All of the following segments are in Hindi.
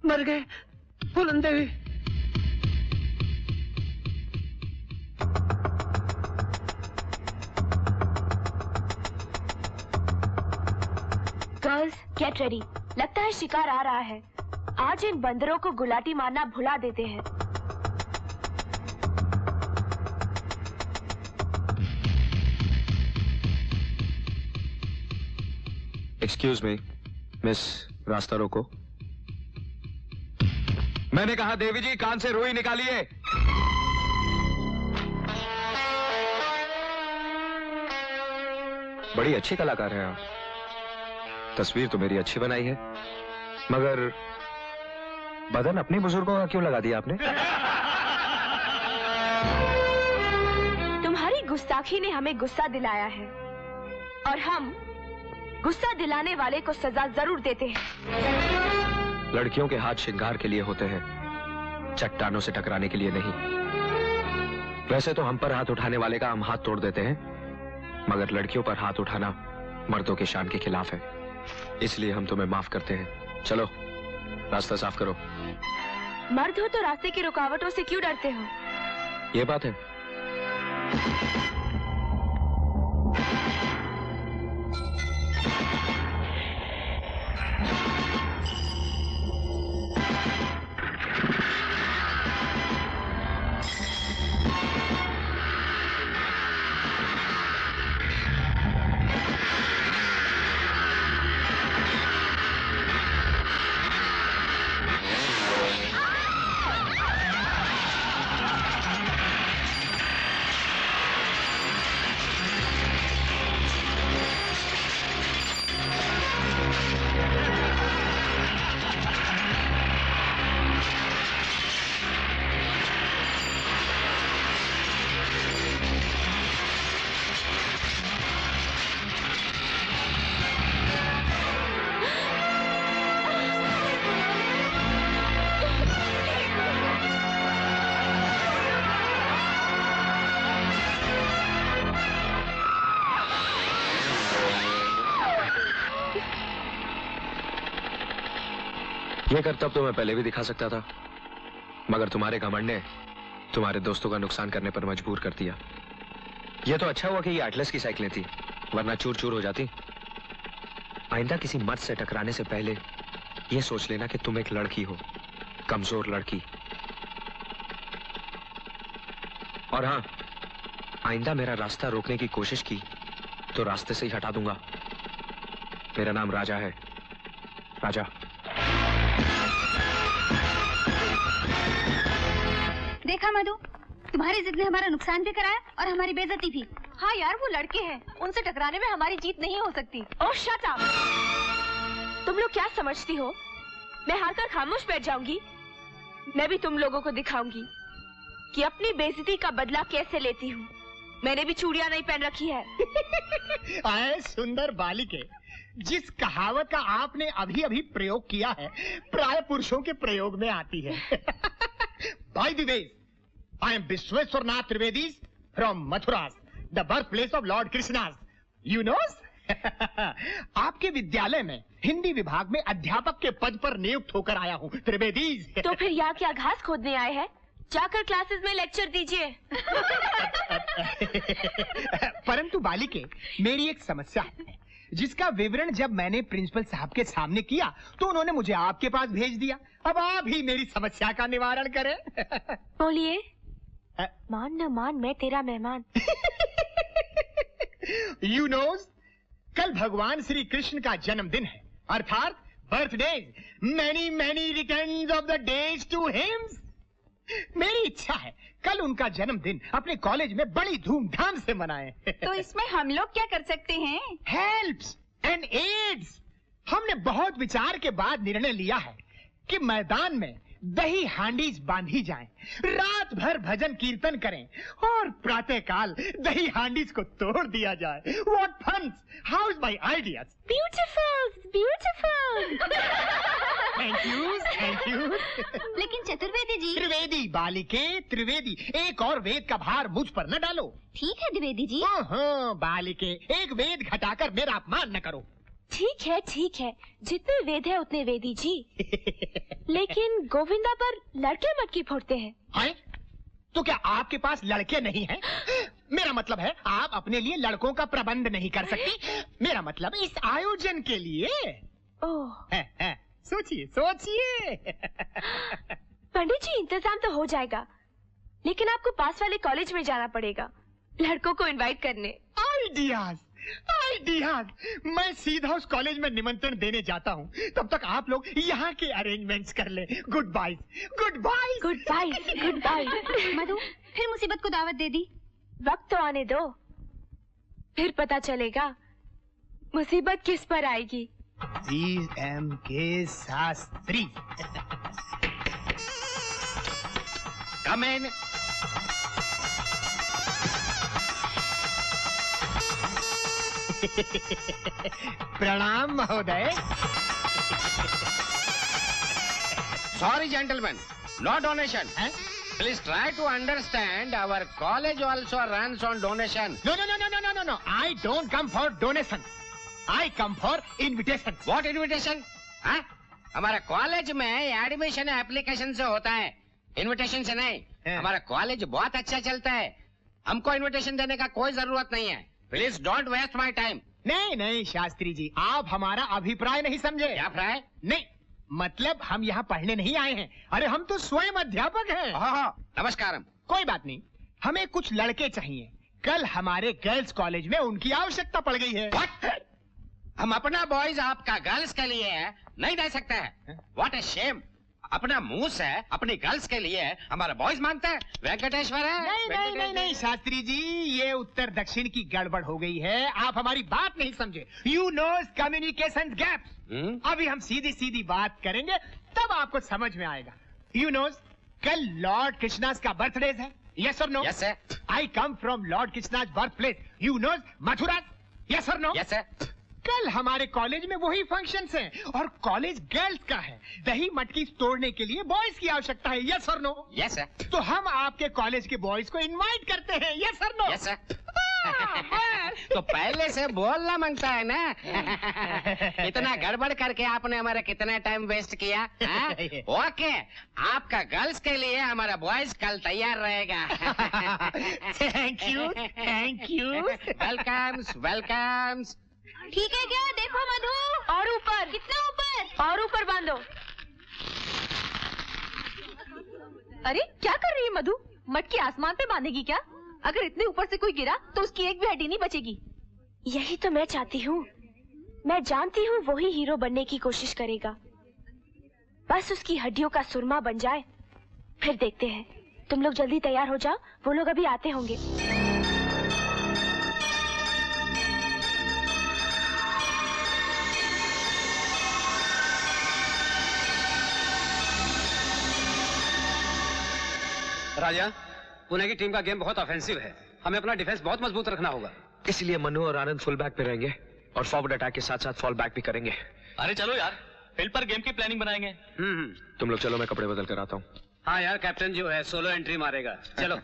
मर गए फूलन देवी। गर्ल्स गेट रेडी, लगता है शिकार आ रहा है। आज इन बंदरों को गुलाटी मारना भुला देते हैं। एक्सक्यूज मी मिस, रास्ता रोको। मैंने कहा देवी जी कान से रुई निकालिए। बड़ी अच्छी कलाकार हैं आप। तस्वीर तो मेरी अच्छी बनाई है, मगर बदन अपनी बुजुर्गों का क्यों लगा दिया आपने? तुम्हारी गुस्ताखी ने हमें गुस्सा दिलाया है और हम गुस्सा दिलाने वाले को सजा जरूर देते हैं। लड़कियों के हाथ श्रृंगार के लिए होते हैं, चट्टानों से टकराने के लिए नहीं। वैसे तो हम पर हाथ उठाने वाले का हम हाथ तोड़ देते हैं, मगर लड़कियों पर हाथ उठाना मर्दों के शान के खिलाफ है, इसलिए हम तुम्हें माफ करते हैं। चलो रास्ता साफ करो। मर्द हो तो रास्ते की रुकावटों से क्यों डरते हो? ये बात है। ये करतब तो मैं पहले भी दिखा सकता था, मगर तुम्हारे घमंड ने तुम्हारे दोस्तों का नुकसान करने पर मजबूर कर दिया। ये तो अच्छा हुआ कि ये एटलस की साइकिलें थी, वरना चूर चूर हो जाती। आइंदा किसी मर्द से टकराने से पहले ये सोच लेना कि तुम एक लड़की हो, कमजोर लड़की। और हाँ, आइंदा मेरा रास्ता रोकने की कोशिश की तो रास्ते से ही हटा दूंगा। मेरा नाम राजा है, राजा। देखा मधु, तुम्हारी जिद ने हमारा नुकसान भी कराया और हमारी बेइज्जती भी। हाँ यार, वो लड़के हैं, उनसे टकराने में हमारी जीत नहीं हो सकती। ओह शट अप! तुम लोग क्या समझती हो मैं हारकर खामोश बैठ जाऊंगी? मैं भी तुम लोगों को दिखाऊंगी कि अपनी बेइज्जती का बदला कैसे लेती हूँ। मैंने भी चूड़ियां नहीं पहन रखी है। आए सुंदर बालिके, जिस कहावत का आपने अभी अभी प्रयोग किया है प्राय पुरुषों के प्रयोग में आती है। By the way, I am Vishweshwarnath Trivedi from Mathura, the birthplace of Lord Krishna. You know? आपके विद्यालय में हिंदी विभाग में अध्यापक के पद पर नियुक्त होकर आया हूँ त्रिवेदी। तो फिर यहाँ क्या घास खोदने आए हैं? जाकर क्लासेस में लेक्चर दीजिए। परंतु बालिके, मेरी एक समस्या है, जिसका विवरण जब मैंने प्रिंसिपल साहब के सामने किया तो उन्होंने मुझे आपके पास भेज दिया। अब आप ही मेरी समस्या का निवारण करें। बोलिए। मान न मान, मैं तेरा मेहमान। You knows, कल भगवान श्री कृष्ण का जन्मदिन है, अर्थात birthday. Many many returns of the days to him. मेरी इच्छा है कल उनका जन्मदिन अपने कॉलेज में बड़ी धूमधाम से मनाएं। तो इसमें हम लोग क्या कर सकते हैं? Helps and aids. हमने बहुत विचार के बाद निर्णय लिया है कि मैदान में दही हांडीज बांधी जाएं, रात भर भजन कीर्तन करें और प्रातः काल दही हांडीज को तोड़ दिया जाए। What fun! How is my ideas? Beautiful, beautiful. Thank you, thank you. लेकिन चतुर्वेदी जी। त्रिवेदी बालिके, त्रिवेदी, एक और वेद का भार मुझ पर न डालो। ठीक है द्विवेदी जी। हाँ बालिके, एक वेद घटाकर मेरा अपमान न करो। ठीक है, जितने वेद है उतने वेदी जी। लेकिन गोविंदा पर लड़के मटकी फोड़ते हैं। हैं? तो क्या आपके पास लड़के नहीं हैं? मेरा मतलब है आप अपने लिए लड़कों का प्रबंध नहीं कर सकती। मेरा मतलब इस आयोजन के लिए। ओह, सोचिए सोचिए। पंडित जी इंतजाम तो हो जाएगा, लेकिन आपको पास वाले कॉलेज में जाना पड़ेगा लड़कों को इनवाइट करने। Ideas ideas. मैं सीधा उस कॉलेज में निमंत्रण देने जाता हूँ, तब तक आप लोग यहाँ के अरेंजमेंट्स कर ले। Goodbye goodbye goodbye goodbye. Madhu, फिर मुसीबत को दावत दे दी। वक्त तो आने दो, फिर पता चलेगा मुसीबत किस पर आएगी। GMK शास्त्री। Come in. प्रणाम महोदय। Sorry, gentlemen. No donation. हैं? Please try to understand. Our college also runs on donation. No. I don't come for donation. I come for invitation. What invitation? हाँ? हमारा कॉलेज में एडमिशन एप्लीकेशन से होता है, इनविटेशन से नहीं। हमारा कॉलेज बहुत अच्छा चलता है, हमको इनविटेशन देने का कोई जरूरत नहीं है। Please don't waste my time. नहीं शास्त्री जी, आप हमारा अभिप्राय नहीं समझे। क्या अभिप्राय? नहीं, मतलब हम यहाँ पढ़ने नहीं आए हैं। अरे हम तो स्वयं अध्यापक हैं। नमस्कारम। कोई बात नहीं, हमें कुछ लड़के चाहिए। कल हमारे गर्ल्स कॉलेज में उनकी आवश्यकता पड़ गई है। What? हम अपना बॉयज आपका गर्ल्स के लिए नहीं दे सकते हैं। What a shame. अपना मुंह से अपनी गर्ल्स के लिए हमारा बॉयज मांगते हैं। वेंकटेश्वर है। नहीं शास्त्री जी, ये उत्तर दक्षिण की गड़बड़ हो गई है। आप हमारी बात नहीं समझे। You know communication gap. अभी हम सीधी सीधी बात करेंगे, तब आपको समझ में आएगा। यू नो कल लॉर्ड कृष्णास का बर्थडे है। Yes or no? Yes sir. I come from lord Krishna's birth place. You know Mathura. Yes or no? Yes sir. कल हमारे कॉलेज में वही फंक्शंस हैं और कॉलेज गर्ल्स का है। दही मटकी तोड़ने के लिए बॉयज की आवश्यकता है। Yes or no? Yes sir. तो हम आपके कॉलेज के बॉयज को इनवाइट करते हैं। Yes or no? Yes sir. तो पहले से बोलना मांगता है ना। इतना गड़बड़ करके आपने हमारा कितना टाइम वेस्ट किया। ओके, आपका गर्ल्स के लिए हमारा बॉयज कल तैयार रहेगा। Thank you welcomes welcomes. ठीक है क्या? देखो मधु, और ऊपर। कितना ऊपर? और ऊपर बांधो। अरे क्या कर रही है मधु? मटकी आसमान पे बांधेगी क्या? अगर इतने ऊपर से कोई गिरा तो उसकी एक भी हड्डी नहीं बचेगी। यही तो मैं चाहती हूँ। मैं जानती हूँ वो ही हीरो बनने की कोशिश करेगा, बस उसकी हड्डियों का सुरमा बन जाए। फिर देखते हैं। तुम लोग जल्दी तैयार हो जाओ, वो लोग अभी आते होंगे। राजा, पुणे की टीम का गेम बहुत ऑफेंसिव है, हमें अपना डिफेंस बहुत मजबूत रखना होगा। इसलिए मनु और आनंद फुल बैक पे रहेंगे और फॉरवर्ड अटैक के साथ साथ फॉल बैक भी करेंगे। अरे चलो यार, फील्ड पर गेम की प्लानिंग बनाएंगे। तुम लोग चलो, मैं कपड़े बदल कर आता हूँ। हाँ यार, कैप्टन जो है सोलो एंट्री मारेगा। चलो।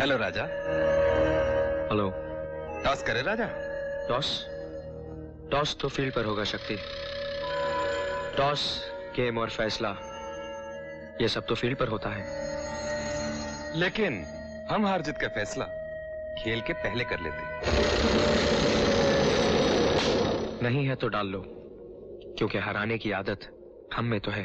हेलो राजा। हेलो। टॉस करे राजा? टॉस तो फील्ड पर होगा शक्ति। टॉस, गेम और फैसला ये सब तो फील्ड पर होता है। लेकिन हम हार जीत का फैसला खेल के पहले कर लेते। नहीं है तो डाल लो, क्योंकि हराने की आदत हम में तो है।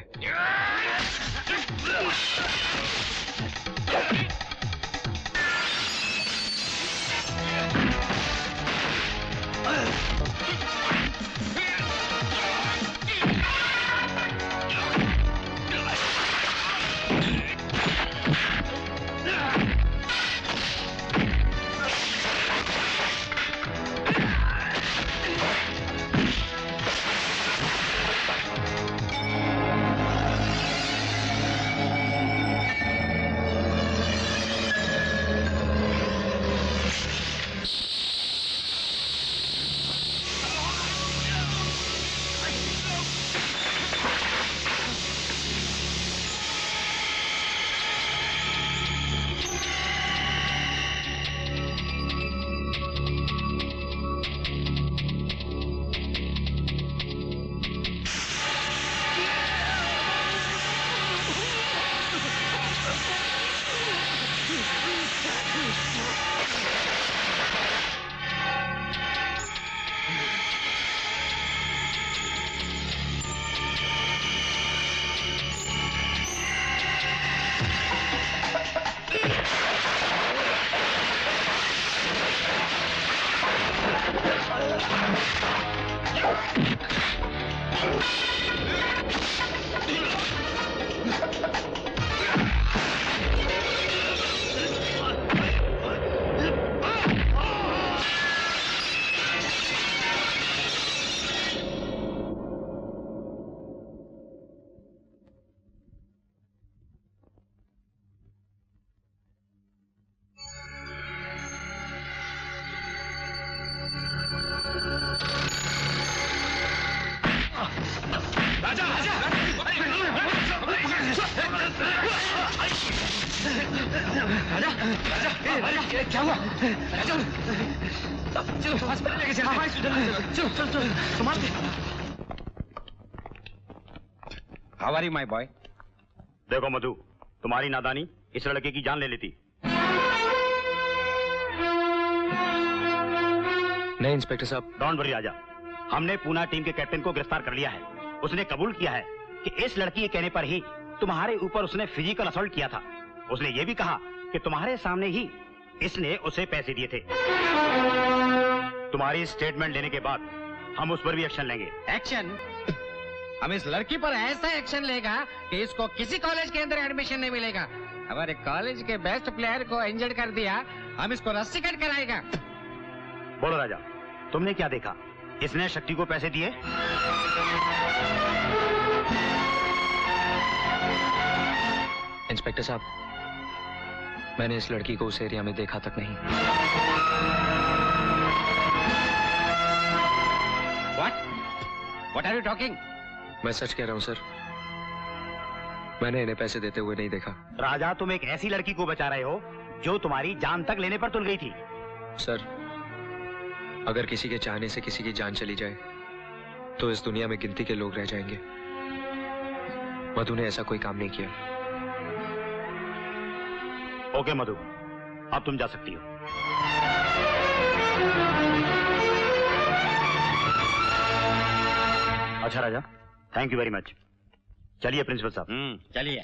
क्या हुआ? चलो हॉस्पिटल लेके चलो। चलो चलो चलो संभाल के। How are you, my boy? देखो मधु, तुम्हारी नादानी इस लड़के की जान ले लेती। नहीं इंस्पेक्टर साहब। डोंट वरी राजा, हमने पूना टीम के कैप्टन को गिरफ्तार कर लिया है। उसने कबूल किया है कि इस लड़की के कहने पर ही तुम्हारे ऊपर उसने फिजिकल असॉल्ट किया था। उसने ये भी कहा कि तुम्हारे सामने ही इसने उसे पैसे दिए थे। तुम्हारी स्टेटमेंट लेने के बाद हम उस पर भी एक्शन लेंगे। एक्शन? हम इस लड़की पर ऐसा एक्शन लेगा कि इसको किसी कॉलेज के अंदर एडमिशन नहीं मिलेगा। हमारे कॉलेज के बेस्ट प्लेयर को इंजर्ड कर दिया, हम इसको रस्सी कट कराएगा। बोलो राजा, तुमने क्या देखा? इसने शक्ति को पैसे दिए? इंस्पेक्टर साहब, मैंने इस लड़की को उस एरिया में देखा तक नहीं। What are you talking? मैं सच कह रहा हूं सर, मैंने इन्हें पैसे देते हुए नहीं देखा। राजा, तुम एक ऐसी लड़की को बचा रहे हो जो तुम्हारी जान तक लेने पर तुल गई थी। सर, अगर किसी के चाहने से किसी की जान चली जाए तो इस दुनिया में गिनती के लोग रह जाएंगे। मधु ने ऐसा कोई काम नहीं किया। ओके मधु, अब तुम जा सकती हो। अच्छा राजा, थैंक यू वेरी मच। चलिए प्रिंसिपल साहब। चलिए।